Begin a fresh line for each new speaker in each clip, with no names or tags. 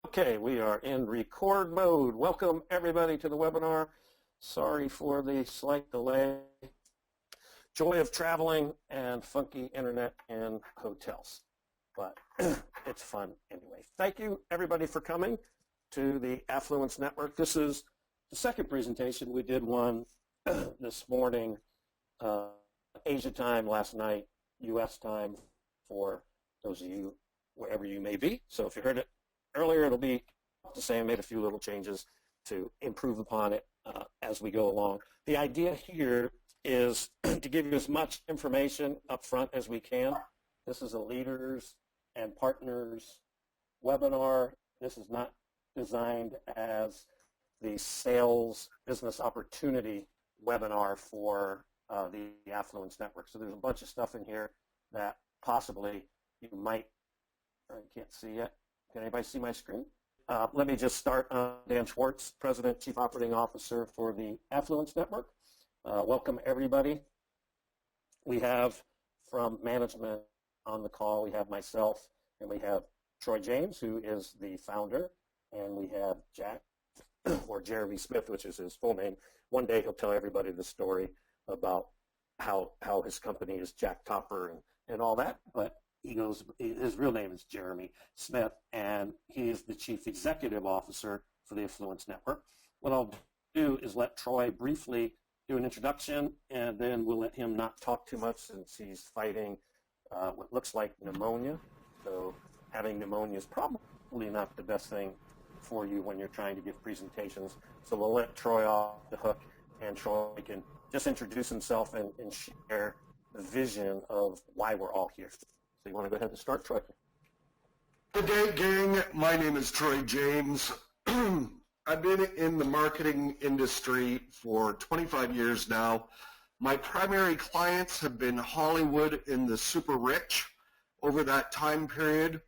Okay, we are in record mode. Welcome everybody to the webinar. Sorry for the slight delay. Joy of traveling and funky internet in hotels, but it's fun anyway. Thank you everybody for coming to the Affluence Network. This is the second presentation. We did one this morning, Asia time last night, US time for those of you wherever you may be. So if you heard it earlier, it'll be the same. Made a few little changes to improve upon it as we go along. The idea here is to give you as much information up front as we can. This is a leaders and partners webinar. This is not designed as the sales business opportunity webinar for the Affluence Network. So there's a bunch of stuff in here that possibly you might, I can't see yet. Can anybody see my screen? Let me just start. Dan Schwartz, President, Chief Operating Officer for the Affluence Network. Welcome, everybody. We have from management on the call, we have myself, and we have Troy James, who is the founder, and we have Jack, or Jeremy Smith, which is his full name. One day he'll tell everybody the story about how his company is Jack Topper and all that, but his real name is Jeremy Smith, and he is the Chief Executive Officer for the Affluence Network. What I'll do is let Troy briefly do an introduction, and then we'll let him not talk too much since he's fighting what looks like pneumonia. So having pneumonia is probably not the best thing for you when you're trying to give presentations. So we'll let Troy off the hook, and Troy can just introduce himself and share the vision of why we're all here. So you want to go ahead and start, Troy?
Good day, gang. My name is Troy James. I've been in the marketing industry for 25 years now. My primary clients have been Hollywood and the super rich over that time period.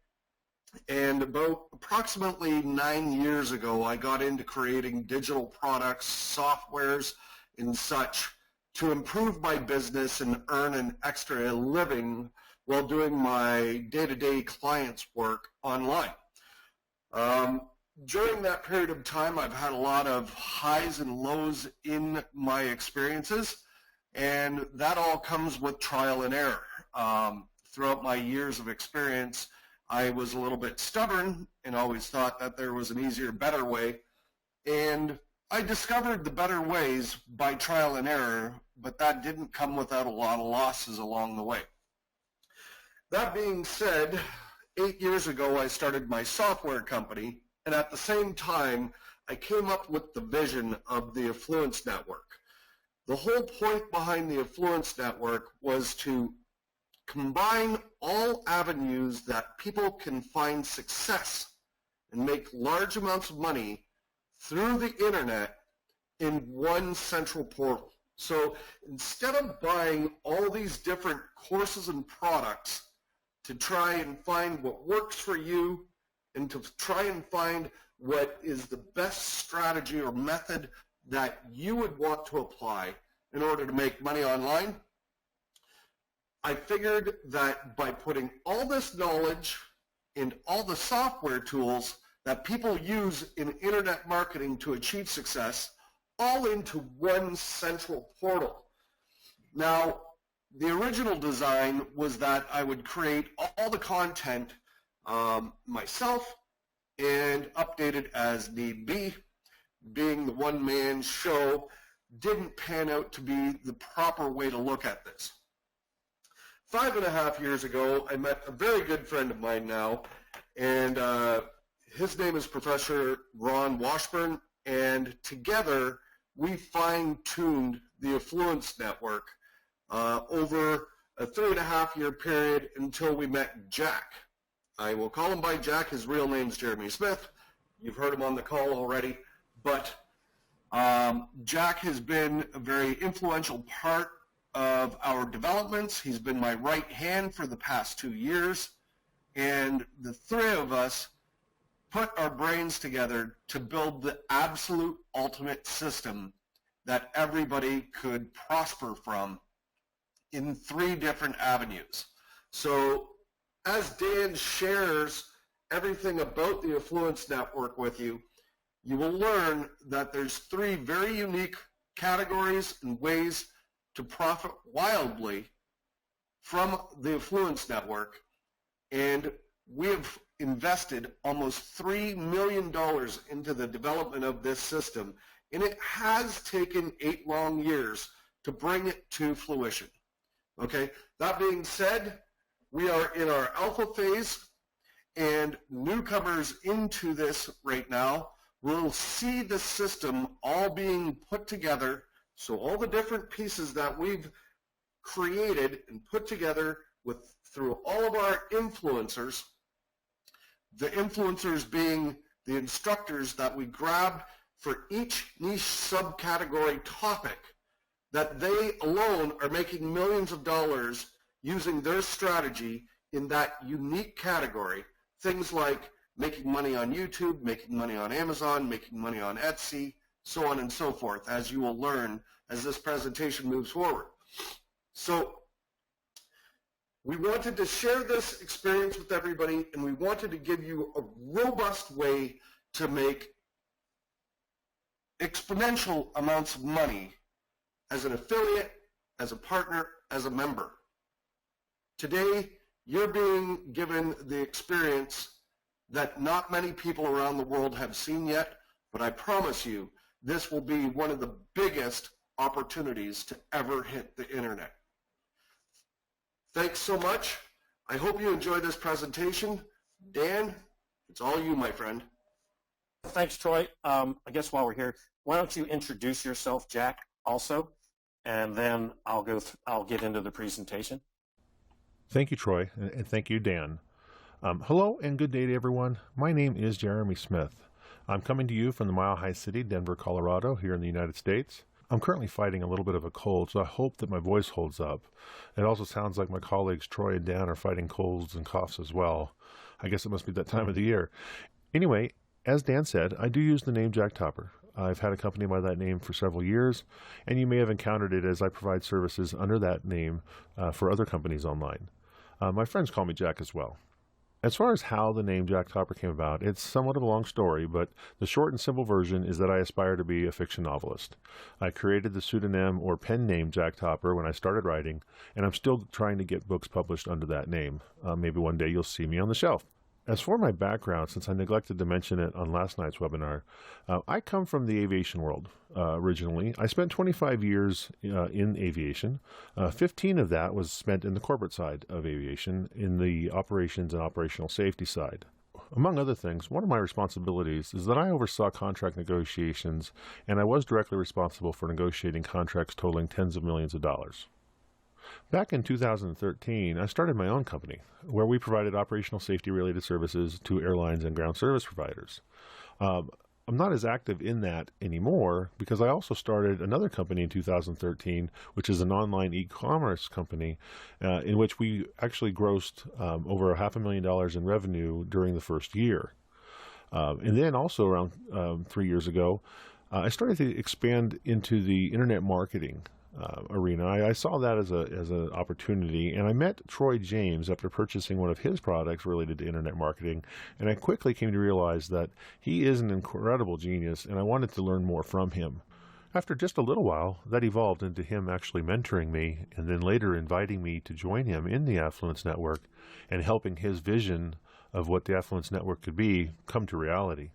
And about approximately 9 years ago, I got into creating digital products, softwares, and such to improve my business and earn an extra living while doing my day-to-day clients' work online. During that period of time, I've had a lot of highs and lows in my experiences, and that all comes with trial and error. Throughout my years of experience, I was a little bit stubborn and always thought that there was an easier, better way, and I discovered the better ways by trial and error, but that didn't come without a lot of losses along the way. That being said, 8 years ago I started my software company, and at the same time I came up with the vision of the Affluence Network. The whole point behind the Affluence Network was to combine all avenues that people can find success and make large amounts of money through the internet in one central portal. So instead of buying all these different courses and products to try and find what works for you and to try and find what is the best strategy or method that you would want to apply in order to make money online, I figured that by putting all this knowledge and all the software tools that people use in internet marketing to achieve success all into one central portal. Now, the original design was that I would create all the content myself and update it as need be. Being the one-man show didn't pan out to be the proper way to look at this. 5.5 years ago, I met a very good friend of mine now, and his name is Professor Ron Washburn, and together we fine-tuned the Affluence Network over a 3.5-year period until we met Jack. I will call him by Jack. His real name's Jeremy Smith. You've heard him on the call already, but Jack has been a very influential part of our developments. He's been my right hand for the past 2 years, and the three of us put our brains together to build the absolute ultimate system that everybody could prosper from in 3 different avenues. So as Dan shares everything about the Affluence Network with you, you will learn that there's 3 very unique categories and ways to profit wildly from the Affluence Network. And we have invested almost $3 million into the development of this system, and it has taken 8 long years to bring it to fruition. Okay, that being said, we are in our alpha phase, and newcomers into this right now will see the system all being put together. So all the different pieces that we've created and put together through all of our influencers, the influencers being the instructors that we grabbed for each niche subcategory topic, that they alone are making millions of dollars using their strategy in that unique category. Things like making money on YouTube, making money on Amazon, making money on Etsy, so on and so forth, as you will learn as this presentation moves forward. So we wanted to share this experience with everybody, and we wanted to give you a robust way to make exponential amounts of money as an affiliate, as a partner, as a member. Today, you're being given the experience that not many people around the world have seen yet, but I promise you, this will be one of the biggest opportunities to ever hit the internet. Thanks so much. I hope you enjoy this presentation. Dan, it's all you, my friend.
Thanks, Troy. I guess while we're here, why don't you introduce yourself, Jack, also, and then I'll get into the presentation.
Thank you, Troy, and thank you, Dan. Hello and good day to everyone. My name is Jeremy Smith. I'm coming to you from the Mile High City, Denver, Colorado, here in the United States. I'm currently fighting a little bit of a cold, so I hope that my voice holds up. It also sounds like my colleagues Troy and Dan are fighting colds and coughs as well. I guess it must be that time of the year. Anyway, as Dan said, I do use the name Jack Topper. I've had a company by that name for several years, and you may have encountered it as I provide services under that name for other companies online. My friends call me Jack as well. As far as how the name Jack Topper came about, it's somewhat of a long story, but the short and simple version is that I aspire to be a fiction novelist. I created the pseudonym or pen name Jack Topper when I started writing, and I'm still trying to get books published under that name. Maybe one day you'll see me on the shelf. As for my background, since I neglected to mention it on last night's webinar, I come from the aviation world originally. I spent 25 years in aviation. 15 of that was spent in the corporate side of aviation, in the operations and operational safety side. Among other things, one of my responsibilities is that I oversaw contract negotiations, and I was directly responsible for negotiating contracts totaling tens of millions of dollars. Back in 2013, I started my own company, where we provided operational safety-related services to airlines and ground service providers. I'm not as active in that anymore because I also started another company in 2013, which is an online e-commerce company in which we actually grossed over $500,000 in revenue during the first year. And then also around 3 years ago, I started to expand into the internet marketing arena. I saw that as an opportunity, and I met Troy James after purchasing one of his products related to internet marketing, and I quickly came to realize that he is an incredible genius, and I wanted to learn more from him. After just a little while, that evolved into him actually mentoring me, and then later inviting me to join him in the Affluence Network and helping his vision of what the Affluence Network could be come to reality.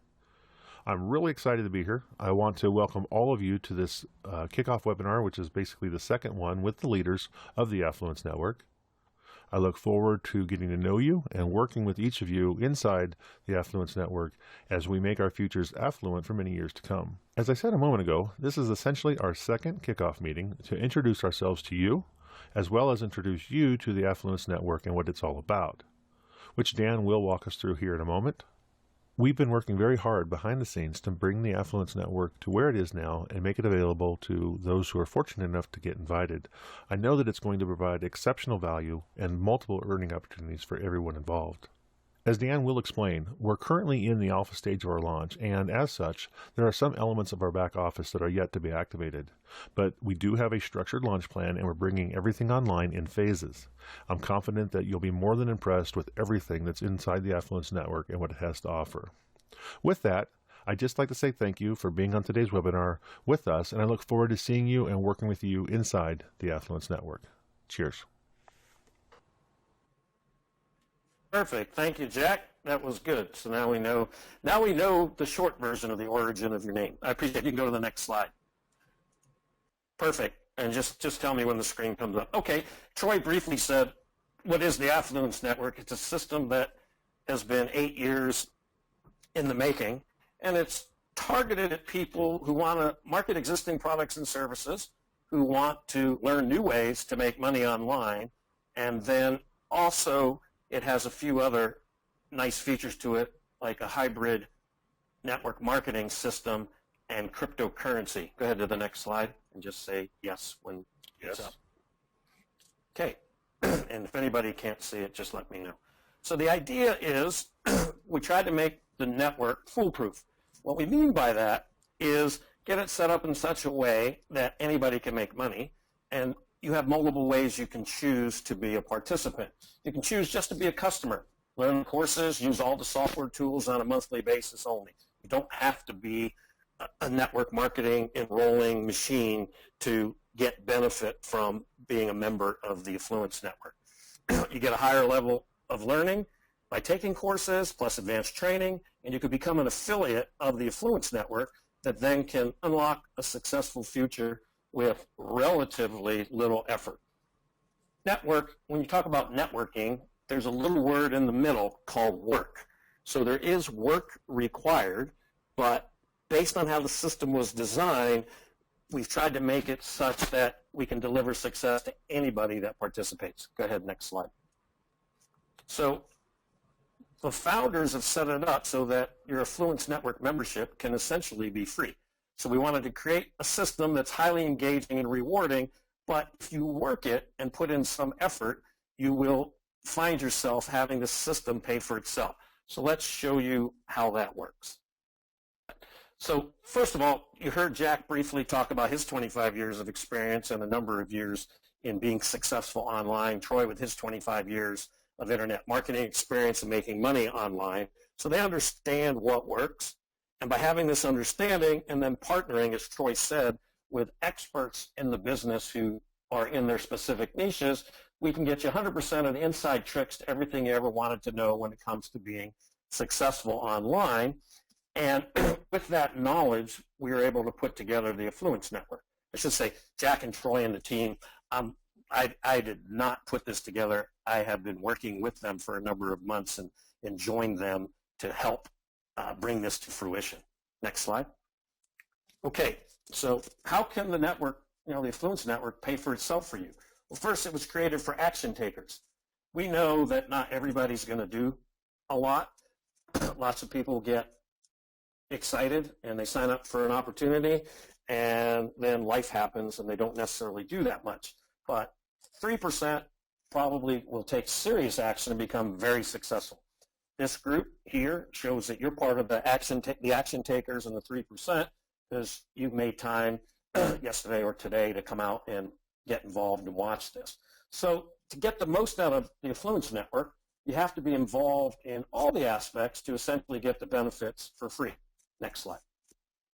I'm really excited to be here. I want to welcome all of you to this kickoff webinar, which is basically the second one with the leaders of the Affluence Network. I look forward to getting to know you and working with each of you inside the Affluence Network as we make our futures affluent for many years to come. As I said a moment ago, this is essentially our second kickoff meeting to introduce ourselves to you, as well as introduce you to the Affluence Network and what it's all about, which Dan will walk us through here in a moment. We've been working very hard behind the scenes to bring the Affluence Network to where it is now and make it available to those who are fortunate enough to get invited. I know that it's going to provide exceptional value and multiple earning opportunities for everyone involved. As Dan will explain, we're currently in the alpha stage of our launch, and as such, there are some elements of our back office that are yet to be activated. But we do have a structured launch plan, and we're bringing everything online in phases. I'm confident that you'll be more than impressed with everything that's inside the Affluence Network and what it has to offer. With that, I'd just like to say thank you for being on today's webinar with us, and I look forward to seeing you and working with you inside the Affluence Network. Cheers.
Perfect. Thank you, Jack. That was good. So now we know the short version of the origin of your name. I appreciate it. You can go to the next slide. Perfect. And just tell me when the screen comes up. Okay. Troy briefly said, what is the Affluence Network? It's a system that has been 8 years in the making, and it's targeted at people who want to market existing products and services, who want to learn new ways to make money online, and then also it has a few other nice features to it, like a hybrid network marketing system and cryptocurrency. Go ahead to the next slide and just say yes when it's up. Okay, and if anybody can't see it, just let me know. So the idea is we tried to make the network foolproof. What we mean by that is get it set up in such a way that anybody can make money, and you have multiple ways you can choose to be a participant. You can choose just to be a customer, learn courses, use all the software tools on a monthly basis only. You don't have to be a network marketing enrolling machine to get benefit from being a member of the Affluence Network. You get a higher level of learning by taking courses plus advanced training, and you could become an affiliate of the Affluence Network that then can unlock a successful future with relatively little effort. Network, when you talk about networking, there's a little word in the middle called work. So there is work required, but based on how the system was designed, we've tried to make it such that we can deliver success to anybody that participates. Go ahead, next slide. So the founders have set it up so that your Affluence Network membership can essentially be free. So we wanted to create a system that's highly engaging and rewarding, but if you work it and put in some effort, you will find yourself having the system pay for itself. So let's show you how that works. So first of all, you heard Jack briefly talk about his 25 years of experience and a number of years in being successful online. Troy with his 25 years of internet marketing experience and making money online. So they understand what works. And by having this understanding and then partnering, as Troy said, with experts in the business who are in their specific niches, we can get you 100% of the inside tricks to everything you ever wanted to know when it comes to being successful online. And with that knowledge, we were able to put together the Affluence Network. I should say, Jack and Troy and the team, I did not put this together. I have been working with them for a number of months and joined them to help bring this to fruition. Next slide. Okay, so how can the network, the Affluence Network, pay for itself for you? Well, first, it was created for action takers. We know that not everybody's going to do a lot. Lots of people get excited and they sign up for an opportunity, and then life happens and they don't necessarily do that much. But 3% probably will take serious action and become very successful. This group here shows that you're part of the action takers and the 3% because you've made time yesterday or today to come out and get involved and watch this. So to get the most out of the Affluence Network, you have to be involved in all the aspects to essentially get the benefits for free. Next slide.